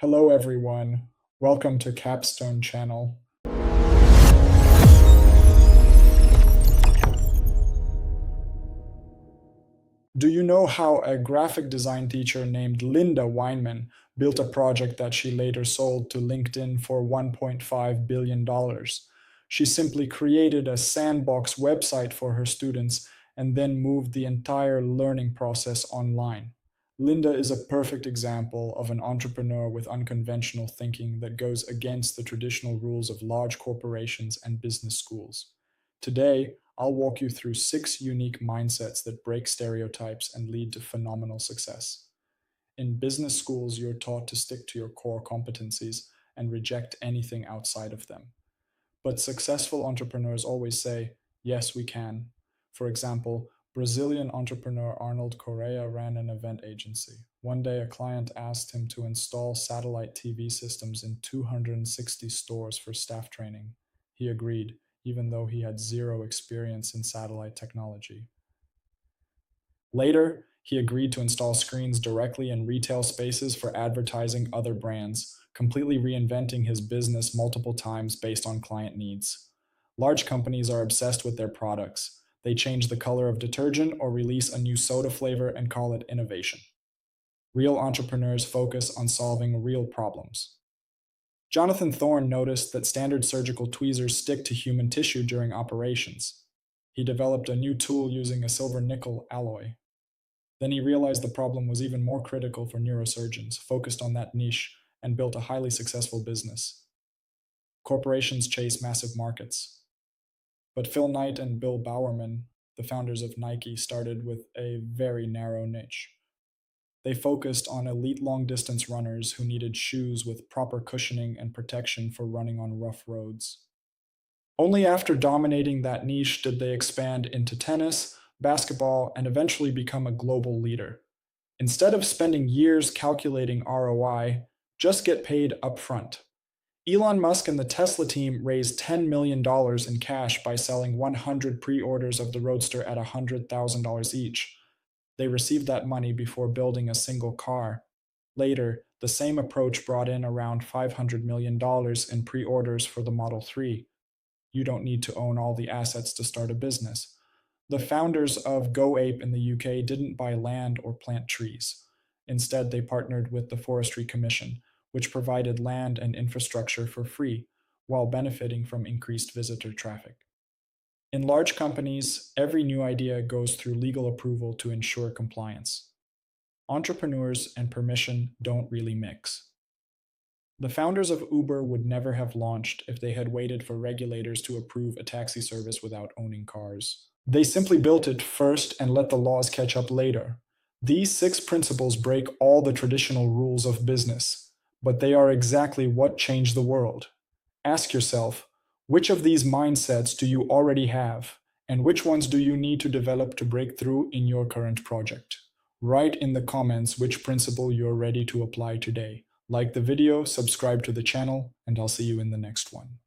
Hello everyone, welcome to Capstone channel. Do you know how a graphic design teacher named Linda Weinman built a project that she later sold to LinkedIn for $1.5 billion? She simply created a sandbox website for her students and then moved the entire learning process online. Linda is a perfect example of an entrepreneur with unconventional thinking that goes against the traditional rules of large corporations and business schools. Today, I'll walk you through 6 unique mindsets that break stereotypes and lead to phenomenal success. In business schools, you're taught to stick to your core competencies and reject anything outside of them. But successful entrepreneurs always say, yes, we can. For example, Brazilian entrepreneur Arnold Correa ran an event agency. One day, a client asked him to install satellite TV systems in 260 stores for staff training. He agreed, even though he had zero experience in satellite technology. Later, he agreed to install screens directly in retail spaces for advertising other brands, completely reinventing his business multiple times based on client needs. Large companies are obsessed with their products. They change the color of detergent or release a new soda flavor and call it innovation. Real entrepreneurs focus on solving real problems. Jonathan Thorne noticed that standard surgical tweezers stick to human tissue during operations. He developed a new tool using a silver-nickel alloy. Then he realized the problem was even more critical for neurosurgeons, focused on that niche, and built a highly successful business. Corporations chase massive markets. But Phil Knight and Bill Bowerman, the founders of Nike, started with a very narrow niche. They focused on elite long-distance runners who needed shoes with proper cushioning and protection for running on rough roads. Only after dominating that niche did they expand into tennis, basketball, and eventually become a global leader. Instead of spending years calculating ROI, just get paid upfront. Elon Musk and the Tesla team raised $10 million in cash by selling 100 pre-orders of the Roadster at $100,000 each. They received that money before building a single car. Later, the same approach brought in around $500 million in pre-orders for the Model 3. You don't need to own all the assets to start a business. The founders of GoApe in the UK didn't buy land or plant trees. Instead, they partnered with the Forestry Commission, which provided land and infrastructure for free, while benefiting from increased visitor traffic. In large companies, every new idea goes through legal approval to ensure compliance. Entrepreneurs and permission don't really mix. The founders of Uber would never have launched if they had waited for regulators to approve a taxi service without owning cars. They simply built it first and let the laws catch up later. These 6 principles break all the traditional rules of business, but they are exactly what changed the world. Ask yourself, which of these mindsets do you already have, and which ones do you need to develop to break through in your current project? Write in the comments which principle you're ready to apply today. Like the video, subscribe to the channel, and I'll see you in the next one.